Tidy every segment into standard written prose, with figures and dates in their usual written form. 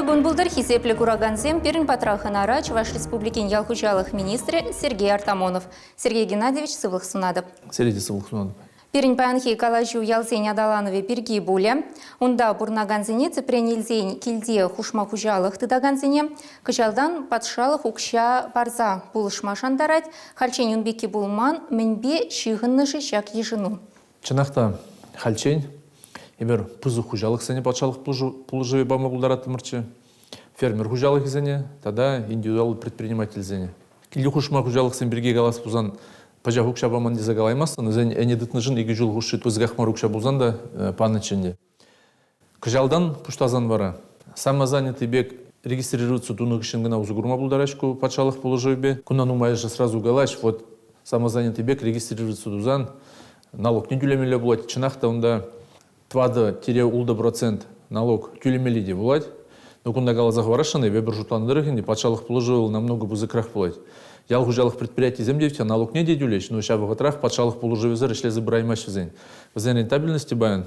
Вагон булдыр хисеплі кураганзем Пермь патраханара Чуваш Республикин ялхучалых министре Сергей Артамонов. Сергей Геннадьевич сывлых сунады. Сергей сывлых сунады. Пермь паянхи калачу ялсень адаланове перги буля. Унда бурнаганзене цепренилзень кильде хушма хужалых тыдаганзене. Кычалдан патшалых укша барза булышмашандарать. Хальчень унбеки булман менбе шигыннышы шак ежину. Чынақта хальчень. Ебер пызы хужалық сене патшалық пулжыве бама булдараты мырчы. Фермер хужалық зене, тогда индивидуал предприниматель зене. Килди хушма хужалық сен бірге галас бузан пажа хукша баман дезе галаймасын, но зен эне дытны жын иги жыл хушит өзгахмар хукша бузан да паны ченде. Кыжалдан пуштазан бара. Самозанятый бег регистрируется туны кышынгына узугурма булдарачку патшалық пулжыве. Кунан умайжа сразу галач, вот самозанятый бег регистрируется тузан. Налог не дюлемеле булать, чынақта онда твады-улды процент налог тюлемели де булать. Но кунда галазах варашаны, вебер жутландырыхинде патшалық пулжывел намного бузыкрах булать. Ял хужалых предприятий земдевтя налог не дедюлечь, но ща ватрах патшалық пулжывезер ишле забраймаш взень. Взень рентабельности баян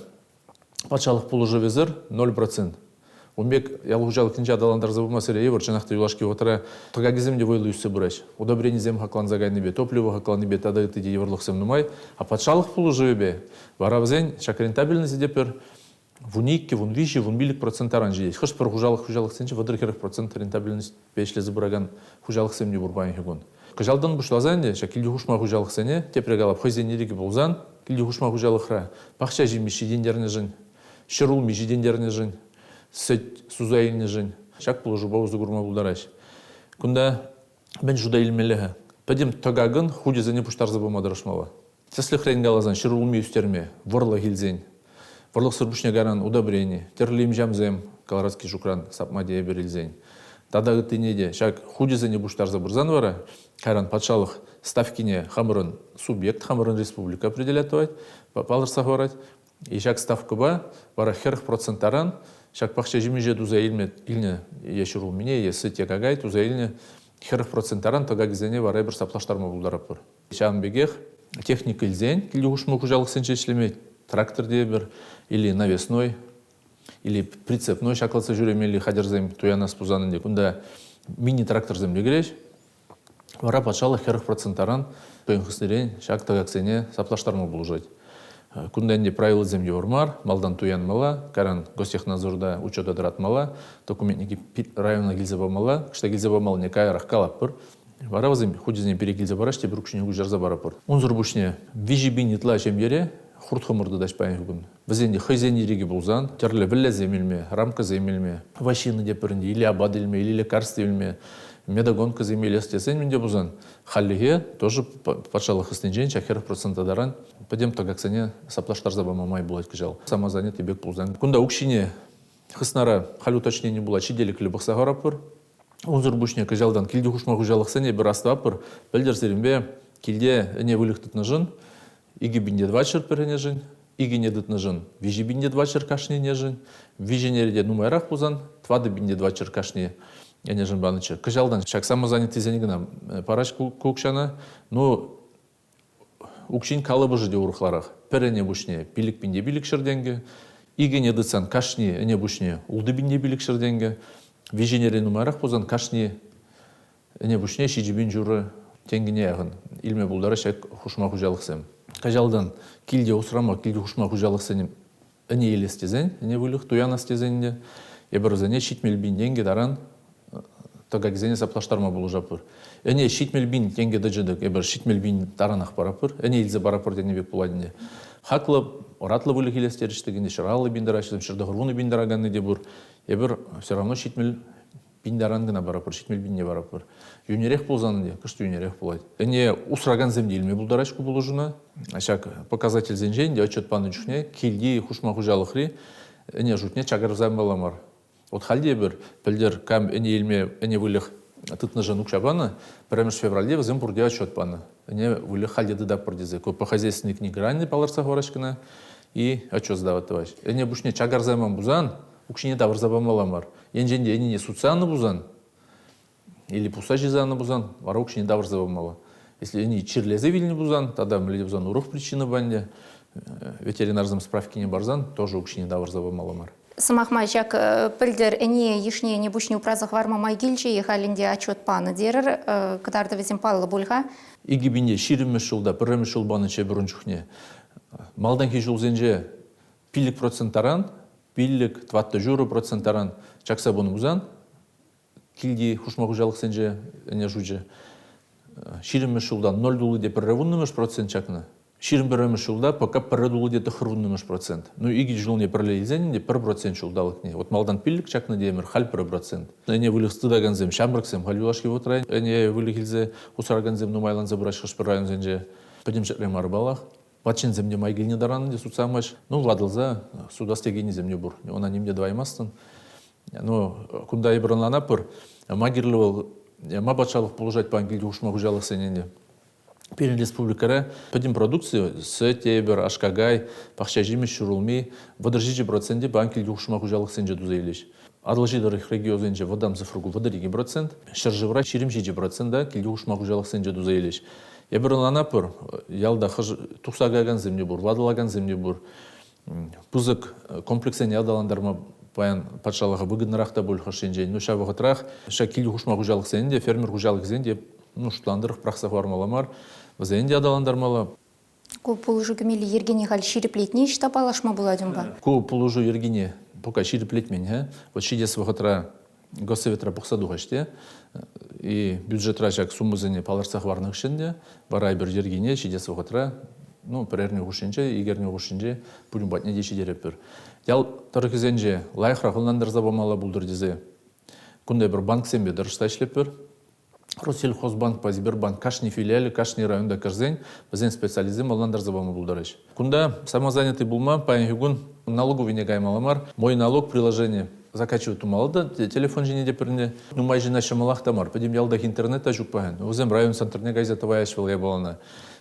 патшалық пулжывезер 0%. Умбек ял хужалых кинча адаландар забыма сире евр чанахты юлашки ватра тога земде войлы үсі бұраш. Удобрение зем хаклан загайны бе, топливо хакланы бе, тада это де еврлық сем нумай, а патшалық пулжыве бе. Вара взень шак рентабельности депер в уникке, в унвище, в унбилик процентаран же есть. Хаш пар хужалых сенче вадры херах процент рентабельность пешле забыраган хужалых сем не бурбайн хигун. Кажалдан бушлазанде, шак килди хушма хужалых сене, те прегалап хойзенериги булзан, килди хушма хужалых ра. Пахча же миши дендерне жын, шырул миши дендерне жын. Сет сузайылны жын. Шак пулы жуба узы гурма булдараш. Кунда бен жуда илмелеха. Пәдем тагагын худи зәне пуштарзы болмадырышмала. Сәслі хрен галазан, шырулми үстерме, варлы хилзен. Варлық сырбушне гаран удобрение. Терлим жамзем, каларадский жукран, сапмадия берилзен. Тада гытынеде, шак худи зәне пуштарзы бурзан вара, каран патшалық ставкине хамырын субъект, хамырын республика определятывать, палырсақ варать. И шак ставка ба, вара херх процентаран, шак пахча жимеже туза илне яшырул мине, есі текагай туза илне херх процентаран тога гизене варай бір саплаштарма булдарапыр. Шағын бегех техника илзен, кілі хушмы хужалық сенче ішлеме, трактор дебір, или навесной, или прицепной шаклаца жүремели хадерзем туянас пузанынде. Кунда мини-трактор земле греш, вара патшалы херх процентаран тойын хыснерен шак тога ксене саплаштарма булжать. Кунденде правила земли урмар, малдан туян мала, каран гостехнадзорда учета дратмала, документники района гильзабамала, что гильзабамал некая рахкалапыр. Варавазым худизне перегильзабараш, те брукшине гужарза барапыр. Унзурбушне вижиби нитла чембере, хуртхамурды дашпайын. Вазенде хайзени реги булзан, терле вилля земельме, рамка земельме, вашины депырынде, или абадельме, или лекарство ильме, медогонка земель естесен менде бузан. Халлиге тоже патшалық істенжен, шахерх процента даран. Пойдем то, как сене саплаштар забама май булать кыжал. Самозанятый бег бузан. Кунда укшине хыснара хал уточнение була чиделик любых сагарапыр. Унзур бушне кыжалдан килди хушма хужалық сене бір астапыр. Бәлдер серімбе килде не вылықтытны жын, иги бинде 2 чыр перене жын, иги не дытны жын, вижи бинде 2 чыр кашне не жын, вижи нереде нумайрах бузан, твады бинде 2 чыр кашне. Я не жембанычы. Кыжалдан, шак самозанятый зенегіна параш кукшана, но укшин калыбы жыде урықларақ. Перене бушне билік бинде билік шырденге, иге не дыцан кашне эне бушне улды бинде билік шырденге, виженере нумайрақ бозан кашне эне бушне шижибин журы тенгіне ағын. Илме бұлдары шак хушма хужалық сем. Кыжалдан, килде усрама, килде хушма хужалық сенем эне елестезен, эне вылық туян астезенде, ебір зене шитмел бинденге даран тога гизене саплаштарма булу жапыр. Эне шитмел бин тенге дыжыдык, ебір шитмел бин таранах барапыр, эне илзе барапыр дене бек буладыне. Хаклы, оратлы вылық елестеріштігінде, шыралы биндерашыдым, шырдығырвуны биндераганны де бұр, ебір все равно шитмел биндарангына барапыр, шитмел бинне барапыр. Юнерех болзанынде, кышты юнерех болады. Эне усраган земде илме булдарашку булу жына, ашак показатель зенженде, отчет паны жүхне, келди хушма хужалықри, эне жутне чагар замбаламар. Вот халде бір пілдер кам әне елме әне вылық тытны жын ұқшабаны, 1 февралде візім бұрде отчет паны. Әне вылық халде дыдап бұрдезе. По хозяйственной книге ранне паларсақ варашкына и отчет сдаваттываш. Әне бұшне чагар займан бузан, ұқшыне тавыр забамаламар. Енженде әне не суцианы бузан, или пуса жезаны бузан, вара ұқшыне тавыр забамала. Если әне чирлезе вильни бузан, тогда мледе бузан урық причины банде, ветеринарзым справки не барзан, тоже ұқшыне тавыр забамаламар. Сымахма жак пілдер әне ешне не бушне упразах варма майгилче ехалінде отчет паны дерір, кадарды везем паллы бульға. Иги бинде ширимеш жылда, пірремеш жыл баныче бірін жүхне. Малдан ке жыл зенже пиллик процентаран, пиллик 20% чакса бұны бұзан, килди хушмағу жалық сенже әне жуджи. Ширимеш жылда 0 дулы де пірревуннымеш процент чакна. Ширим бірремеш жылда пока пірредулы де тұхырвуннымеш процент. Ну, иги жылне пірле изенінде 1% жылдалық не. Вот малдан пиллик чакна демір хал 1%. Әне вылық стыдаганзем, шамбырксем, халюлашки отрайн. Әне вылық илзе усараганзем, нумайлан забырашқыш бір район зенже. Пәдем шәклем арбалақ. Батшын земде майгилне дараны де судсамаш. Ну, владылза, судастегені земне бұр. Она немде дваймастын. Ну, кунда ебірлана пыр, магирлівал, ма батшалық полужать пангилді ұшмағу жалық сененде. Перен республикара пәдем продукцию с тебер, ашкагай, пахчажимеш, шурулми, выдержите проценте пангилді ұшмағу жалық сенже дузайлеш. Адылжидырых региозенже водам цифругу выдырги процент, шаржывра 40% килді ұшмағу жалық сенже дузайлеш. Ебірлана пыр, ялда тұқсагаган земне бұр, вадылаган земне бұр, пузык комплексен ялдаландарма паян патшалыға выгоднырақ та бөлі қашен ну шабы ғытырақ, килді ұшмағу жалық сенде, фермер ғужалық зенде, ну шутландырық прақсақ вармаламар, вазенде адаландармала. Ку пулужу кемели ергене хал шириплетне штапалашма буладым ба? Ку пулужу ергене пока шириплетмен, вот шидес вағытыра госсоветра бұқсаду ғаште, и бюджетра жак суммызыне паларсақ варнық шенде, барай бір ергене шидес вағытыра, ну, пірерне ғушынче, егерне ғушынче, бұлін батне де шидереп бір. Ял тұрықызенже лайықра ғылнандар забамала бұлдыр дезе. Күнде бір банк сенбе дұрышта ішлеп бір. Россельхозбанк, Сбербанк, кашни филиалы, кашни районда каждень, бізен специализм оландар забамы бұлдарыш. Күнда самозанятый булма, паян налоговый не гаймаламар, мой налог приложение закачивать умалда, телефон же не депрне, ну май жена шамалах тамар, подим ялдах интернета жук паян, узем район центрне газета ваяшвал я балана.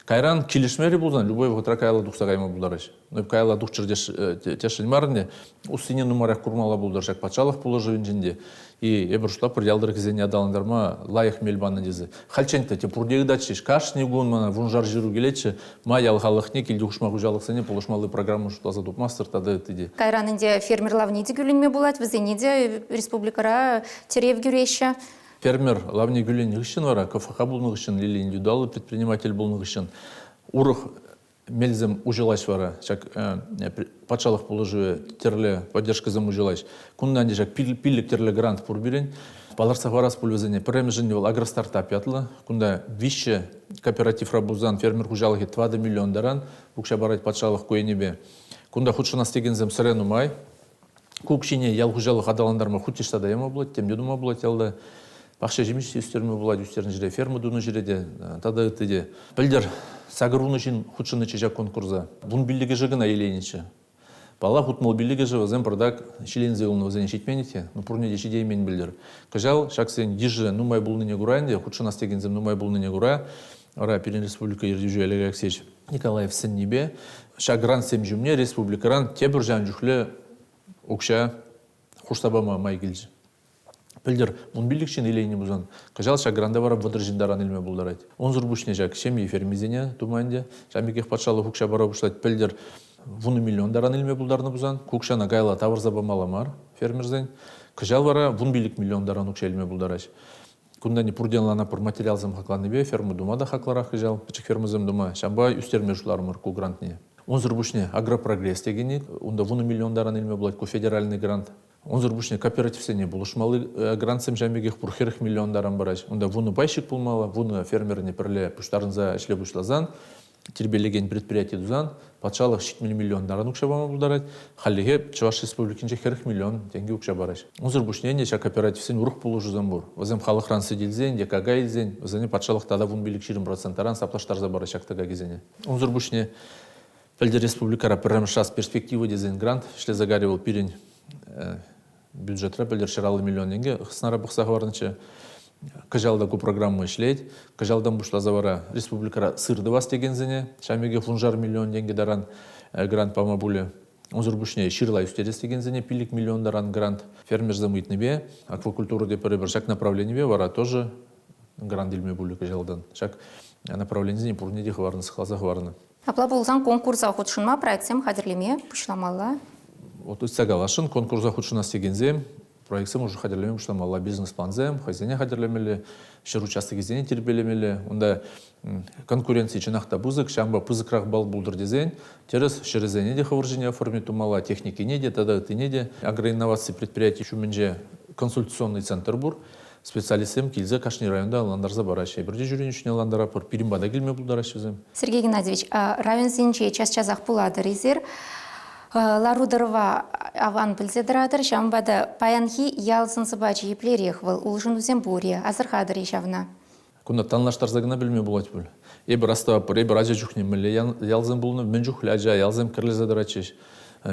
Кайран килишмери булдан, любой вғытра кайла дұқса гайма бұлдарыш. Ну кайла дұқ чырдеш тешін марне, усыне нумарах курмала бұлдаршак пачалах положивын жінде. И ебіршла бір ялдыр кізене адаландарма лайық мелбаны дезі. Халченті те пұрдегі датшиш, кашни гун мана вунжар жиру келетші, ма ялғалықне келді ұшмағу жалықсыне полушмалы программу шутаза дуп мастер тады өттіде. Кайран инде фермерлав неде гүлінме болады, візене де республикара терев гүреші. Фермер лавне гүлен ғышын вара, КФХ бұлны ғышын, или индивидуалы предприниматель бұлны ғышын. Урық мельзем ужелаш вара, чак патшалық положуе терле поддержка зам ужелаш. Кундан жак пиллик терле грант пурбирен. Баларсақ варас пульвезене премежен вол агростартап ятла. Кунда вище кооператив рабузан фермер ужалығы 2 миллион даран. Букша барать патшалық көйнебе. Кунда худшына стегензем сырену май. Кукшине ял ужалық адаландарма худтешта да ема булат, тем юдума булат ялда. Бақша жемеш үстерме болады, үстерін жүре, ферма дуны жүреде, тада өттеде. Білдер, сағыруны жин худшыны чежак конкурза. Бұн білігі жығына елейніші. Бала худмал білігі жығы, зен пырдак шилензе ұлны өзен шетменете, ну пұрне деші деймен білдер. Кажал, шак сен ежі нумай бұлны не ғұрайынде, худшына стегензем нумай бұлны не ғұрай, ара Перен республика ердежу Олег Алексеевич Николаев сын небе. Шак гран сем жүмне республикаран тебір жан жүхлі оқша хуштабама май келжі. Пілдер, мұн білікшін елейні бұзан. Кажал шагранда бара бұдыр жиндаран елме бұлдарайды. Онзыр бұшне жак шемей фермизене туманде. Жамекех патшалы хукша бара бұшлайды. Пілдер, вуны миллион даран елме бұлдарны бұзан. Кукшана гайла тавыр забамаламар фермерзен. Кажал бара вун білік миллион даран хукша елме бұлдарайды. Күнда не пұрденлана пұр материал зам хақланы бе, ферму дума да хақларақ кажал. Пічік фермызым дума. Шамба үстерме жуларымыр ку грантне. Онзыр бұшне агропрогресс дегені. Онда вуны миллион даран елме бұлайды ку федеральный грант. Онзыр бұшне кооперативсене бұлышмалы грантсем жәмегех пұрхеріх миллиондаран бараш. Онда вуны байшық бұлмала, вуны фермеріне пірле пұштарынза ішле бұшлазан, тербелеген предприятие дұзан, патшалық 7 миллиондаран ұқшабама бұлдарад, халеге Чуваш республикінже херіх миллион тенге ұқша бараш. Онзыр бұшне ша кооперативсен ұрық бұлы жүзан бұр. Өзем халық рансы делзен, декага елзен, өзіне патшалық тада вун білік 20%-аран саплаштарза бараш ақтыға кезене. Онзыр бұшне пәлді республикара піррам шас перспективы дезен грант, ішле загаривал пирень бюджетра пілдер шыралы миллион денге қысынара бұқсағы барынчы кажалда ку программа ішлейд. Кажалдан бұшла завара республикара сырды бас дегензіне. Шамеге фунжар миллион денге даран грант пама бұлі. Онзыр бұшне шырлай үстерес дегензіне пилік миллион даран грант. Фермер замытны бе, аквакультуру депері бір шак направление бе, вара тоже грант дельме бұлі кажалдан. Шак направление зіне пұрне дегі варны, сықлазағы варны. Апла болсан конкурса құтшынма проектсем қадірлеме пұшламала. вот үстәгалашын конкурса худшына стегензем, проектсем уже хадерлемем, что мала бизнес-планзем, хозяйне хадерлемели, шер участок изене тербелемели, онда конкуренция чинахта бузык, шамба пызыкрах бал булдыр дезен, терес шерезене де хавыржине оформить мала техники неде, тогда ты неде, агроинновации предприятий шуменже консультационный центр бур, специалистем килзе кашни районда ландарза барашай. Бірде жүренішіне ландара пор пиримбада келме булдарашызым. Сергей Геннадьевич, район зинче час-часах пуладыр изер, Ларудырова аван пілзедірадыр, шамбада паянхи ялсын сыбачы еплерек выл, улжын үзем буре, азырхадыр ешавна. Кунда танлаштар загына білме булать бұл. Ебір астава пор, ебір ажа жүхне мілі, ялзым бұлны мен жүхлі ажа, ялзым кірлезадырачеш,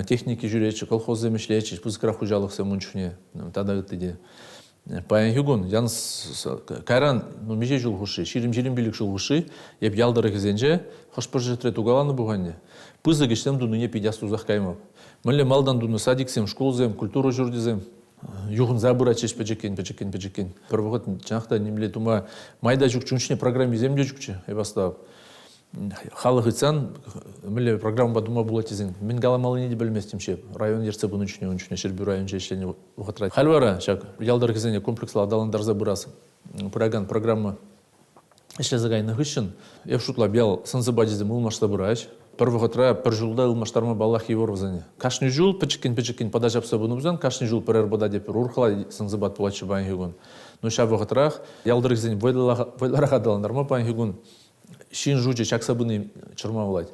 техники жүречі, колхозы мішлечеш, пызықра хужалықсы мұнчухне, тада үттіде. Паян югун, янс кайран, меже жыл хуши, ширим билік жыл хуши, еп ялдыры кезенже, хош бір жетре тугаланы бұғанне. Пызы кештем дуну не пидяс тузақ каймап. Мөлі малдан дуну садиксем, школзем, культуру жүрдізем, юғын забыра чеш печекен. Бір вғыт жаңақта немле тума майда жүк чүншіне программизем де жүкче, ебастап. Халық етсан, мөлі программа дума була тезен. Мен галамалы неде білместім шеп. Район ерсе бұны үшіне, шербі район жешлене ұғытрайды. Халвара, шак, ялдар кезене комплекслы адаландар забырасы. Программа ішле загайны ғышын. Ев шутла биял сынзы бадезем ұлмашта бұрайш. Бір вғытра, бір жылда ұлмаштарма баллах евор взане. Кашны жыл, пічіккен падажапса бұны бұзан, кашны жыл пір әрбада деп ұрқыла сынзы бад бұлатшы байын хегін. Ну ша вғытрах, ялдар кезене вайларақ адаландарма байын хегін. Шин жуджи чаксабыны чырмавлать.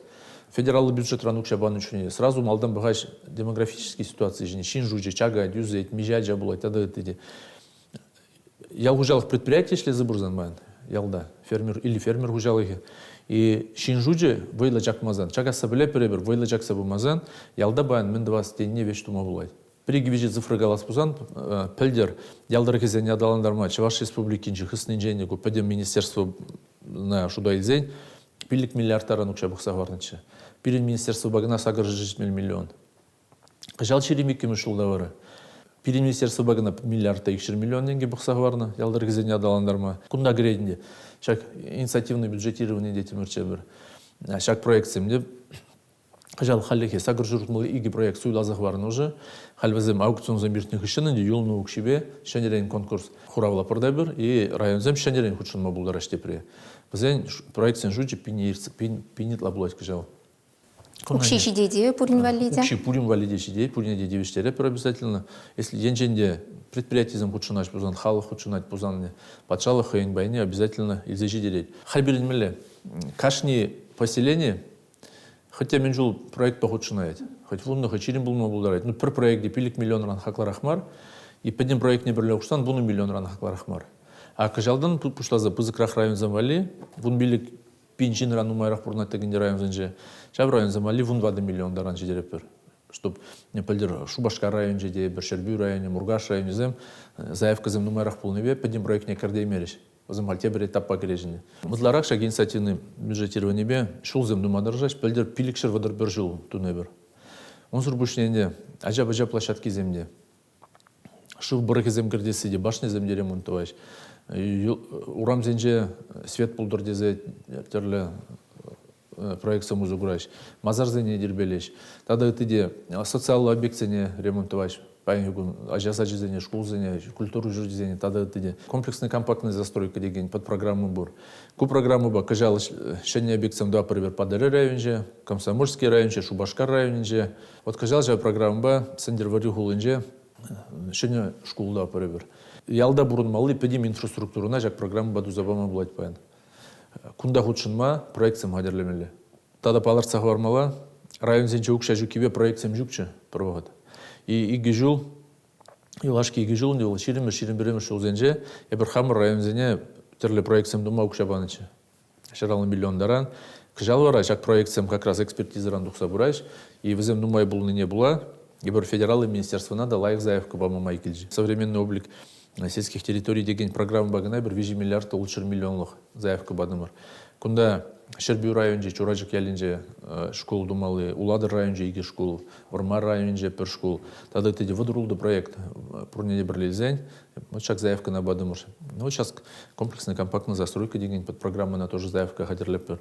Федеральный бюджет ранук шабан учуне. Сразу малдан багаж демографические ситуации жени. Шин жуджи чага дюзет мижаджа булать тада это. Я гужалых предприятий шли забурзан ман. Ялда фермер или фермер гужалых. И шин жуджи войла чакмазан. Чага сабеле перебер войла чаксабу мазан. Ялда бан мен 20 не вещь тума булать. Пригивижит зафрагалас пузан пельдер ялдар кезене адаландарма Чуваш республики инжихысный денег упадем министерство на шуда изень пилик миллиардтара нукша бахсагварныча. Пилин министерство багна сагар 6 миллион. Жал черемик мишулдавары. Пилин министерство багна миллиарда 2 миллион деньги бахсагварна ялдар кезене адаландарма. Кунда грейдинде. Шак инициативное бюджетирование дети мурчебер. Шак проектсем де Жал халлехе сагыр журтмалы иги проект суйлазах барын уже. Халвезем аукцион замбиртных ишенен де юлну укшибе шенерен конкурс хуравла продабер и районзем шенерен худшын мабулдараш тепре. Бізен проектсен жучи пинит лаблойт кыжал. Укши шидеде пурин валиде? Укши пурин валиде шиде, пурин де девиштере обязательно. Если енженде предприятием худшынаш пузан, халық худшынать пузан, патшалық хейн байне обязательно изежи делеть. Хальберин меле, кашни поселение хотя мен жыл проект похудшынает. Хоть вунны, хоть чирин булма булдарайт. Ну, пір проект депилик миллион ран хаклар ахмар, и подним проект не бірлі оқштан, буны миллион ран хаклар ахмар. А кажалдан пушлаза пызыкрах район замвали, вун билик пинчин ран умайрах пурнат тегенде район занже. Чав район замвали, вун 2 миллион даран жедерепер. Чтоб не пальдер Шубашка район жеде, Бершербю районе, Мургаш районе зем, заявка зем numайрах пулневе, подним проект не кардей мериш. Возможно, бір этап погрежены. Мытларак шаг инициативный бюджетирование бе, шулзем думадыржаш, пельдер пиликшер вадар бір жыл тунебер. Он сурбушненде, ажа-бажа площадки земде. Шыл бұры кезем кірдесі де, башны земде ремонтоваш. Урам зенже свет пулдыр дезе, терлі проект самузу гураш. Мазар зене дербелеш. Тада өтіде социаллы объект зене ремонтоваш. Ажаса жизни, школ зене, культуру жизни, тогда это комплексная компактная застройка деген под программу бур. Ку программу ба кажал шение объектам 2 пример Падары районже, Комсомольский районже, Шубашкар районже. Вот кажал же программа ба сендер варюгулынже шение школ 2 пример. Ялда бурун малы педим инфраструктуруна жак программа ба дузабама булать паян. Кунда худшынма проектсем хадерлемеле. Тогда паларца хвармала район зенче укша жукиве проектсем жукче провод. И игижул, и лашки игижул, не было ширим берем шел зенже, и берхамр район зене терли проектсем дума укшабаныча. Шарал миллион даран. Кжалвара, шак проектсем как раз экспертизаран дух собираешь, и везем думай был не была, и бер федералы министерства надо лайк заявку бама майкельджи. Современный облик сельских территорий деген программа багана бер 5 миллиард улучшир миллионлық заявка бадымыр. Кунда Шербю районже, Чуражик ялинже школ думалы, Уладыр районже иге школ, Урмар районже пер школ. Тогда это выдрулды проект пурнеде бірлезень, вот шаг заявка на бадымыр. Ну, сейчас комплексная компактная застройка деген под программу на тоже заявка хадерлепер.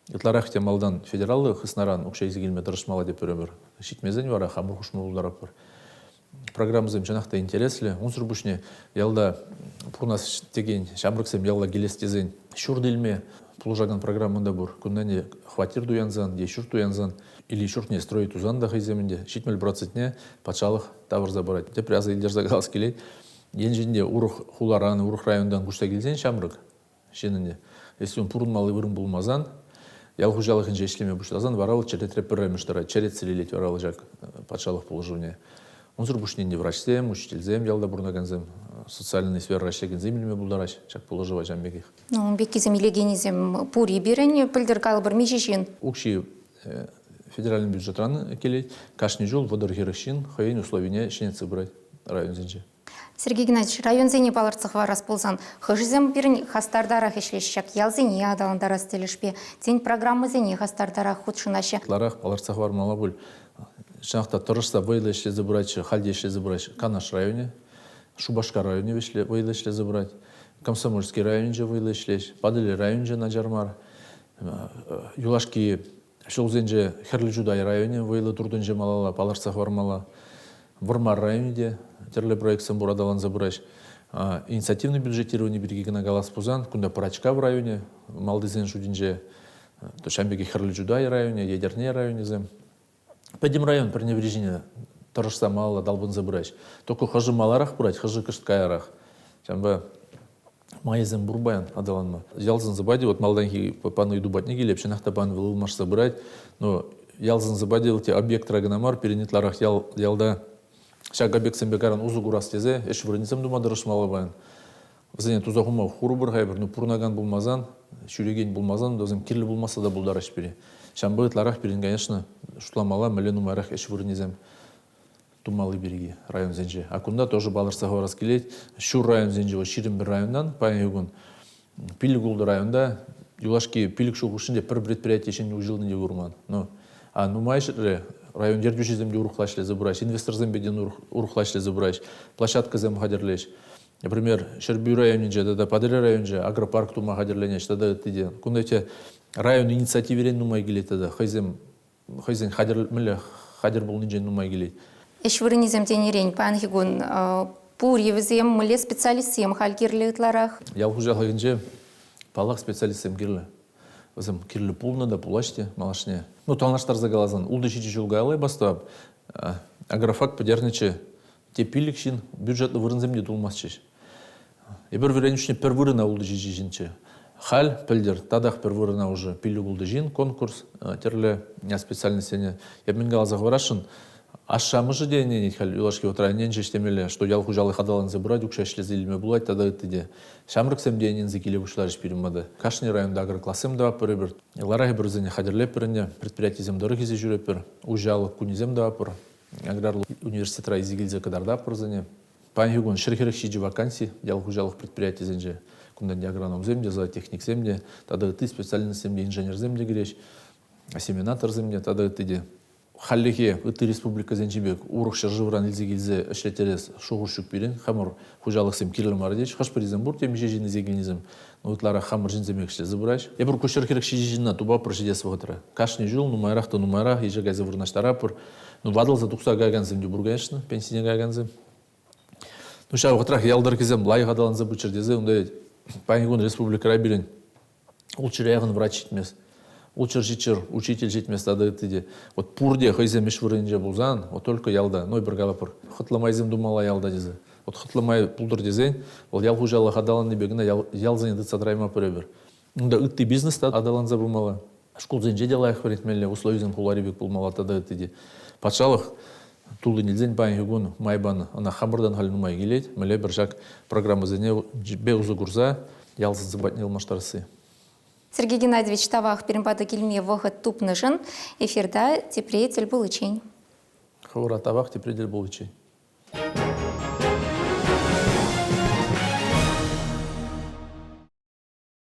Итларах темалдан федералы хыснаран укшайзы келме дырышмала деп өрөмөр. Шитмезен вара хамыр хушмулдарап бар. Программазым жанахта интересле. Он сурбушне ялда пурнас теген шамрыксем ялда келестезен шурдилме пулжаган программанда бур. Куннане хватир дуянзан, ешур дуянзан или шуртне строит узан да хайземинде. Шитмел процентне пачалых тавр забрать. Деп разы илдер загалас келет. Енжинде урух хуларан, урух райондан кушта келзен шамрык. Шенінде. Если он пурун малы вырым булмазан, ял хужалыхын же ишлеме буштазан варал черетреп пыраймыштара, черет целилет варал жак пачалых положение. Он сурбушненде врачсем, учительзем, ялда бурнаганзем, социальный сфер ращегензем илме булдарач, чак положива жамбегих. Ну, бекизем илегенизем пури бирен, пыльдыркалы бір межешин. Укши федеральный бюджетран келет, кашни жол водорхерышин, хайын условине шенецы брать район зенже. Сергей Геннадьевич, район зене баларцах варас болсан, хыжызем бирен хастардарах ишлешчак, ял зене адаландарас телешпе, тень программы зене хастардарах худшынаще. Ларах баларцах вар мала буль. Шахта Торжса выйдет забрать, Хальде забрать, Канаш районе, Шубашка районе выйдет забрать, Комсомольский район же выйдет, Падали район же на Джармар, Юлашки Шулзенже Херлиджудай районе выйдет Турдунже малала, Паларцах вармала, Вармар районе, Терле проект Самбурадалан забрать, инициативное бюджетирование береги на Галаспузан, куда Парачка в районе, Малдызен Шудинже, Тушамбеги Херлиджудай районе, Ядерне районе зем. Пойдем район пренебрежения, торжса мало долбан забрать. Только хожи маларах брать, хожи кышткаярах. Чамба майзем бурбаян адаланма. Ялзан забади, вот малданхи пану иду батники лепше нахта пан вылыл маш забрать. Но ялзан забади, те объект рагнамар перенетларах ялда. Шаг объект сембекаран узу гурас тезе, эш врынцем дума дырыш мало баян. Вазене тузахума хурубыр хайбер, ну пурнаган булмазан, шүреген булмазан, дозем кирлі булмаса да булдараш бери. Шамбы итларах перен, конечно, шутламала мэлен умарах эш врынцем тумалы береги район зенже. А кунда тоже балырсаға раз келет, шур район зенже, ширим бір райондан, паян югун пилігулды районда, юлашки пилік шуғышынде пір предприятие шен жылдың урман. А нумайшыры район дердюші земде урухлашлы забыраш, инвестор зембеден урухлашлы забыраш, площадка зем хадерлеш. Например, Шербю районинже, да Падыры районже, агропарк тума хадерленеш, да тиде. Кунда те район инициативерен нумай келет, да хайзен хадер был нинжен нумай келет. Эш врынизем тенерень, пан хигун, пурьевзем, мле специалистем халькирлі итларах. Ял хужалыгынже палах специалистем кирлі. Өзім кирлі пулны да пулаште, малашне. Ну, талнаштар загалазан. Улды жичи жылға алай бастап. Агрофак подернече те пилікшін бюджетті вырынземде дулмасчеш. Ебір веренішне пір вырына улды жичи жинче. Хал пілдер, тадах пір вырына уже пилік улды жин, конкурс, терлі специальный сене. Ебмен галазақ варашын. Ашамы же день не хал юлашки утра ненже штемеле, что ял хужалы хадалан забрать, укшашле зилме булать, тогда это де. Шамрыксем день закили ушлариш перемады. Кашни районда агроклассем да переберт. Ларахи берзене хадерле перене, предприятие зем дороги зи жюрепер, ужал кунизем да пор. Аграр университет райзигильзе кадарда перзене. Пан югон шерхерх шиджи вакансии, ял хужалых предприятий зенже. Кундан агроном земде, за техник земде, тогда ты специальность земде, инженер земде гречь, семенатор земде, тогда это де. Халлихе ыты республика зенчебек урухша живран илзегилзе эшлетерес шугуршук бирен хамыр хужалыксем кирле мардеч хашпризем бур тем жежини зегилнизем утлара хамыр жинземек шле забрач ебур кошер керек шижина туба прошидес вотра кашни жул нумайрах ежега завурнаштара пур ну вадыл за тукса гаганзем дюбур конечно пенсине гаганзем ну ша вотрах ялдар кизем лай гадалан забучер дезе ундай панигун республика рабирен улчырягын врач итмес учитель жить места да это вот пурде хайзем мишвурынже булзан, вот только ялда, ной бір галапыр. Хытламайзем думала ялда дезе. Вот хытламай пулдыр дезен, ол ял хужалы хадалан небегіне ялзен едет садрайма пөребір. Да үтті бизнес адалан забумала. Школ зенже делайық веретмелі, условизен хуларибек булмала да это Патшалық тулды нельзен пайн югун майбан, она хамырдан хал нумай келет, меле бір жак программа зене беузы гурза, ялзен забатнел маштарысы. Сергей Геннадьевич Тавах перемпаты кельме выход тупнышын, эфирда тепреетель был учень. Хаура Тавах тепреетель был учень.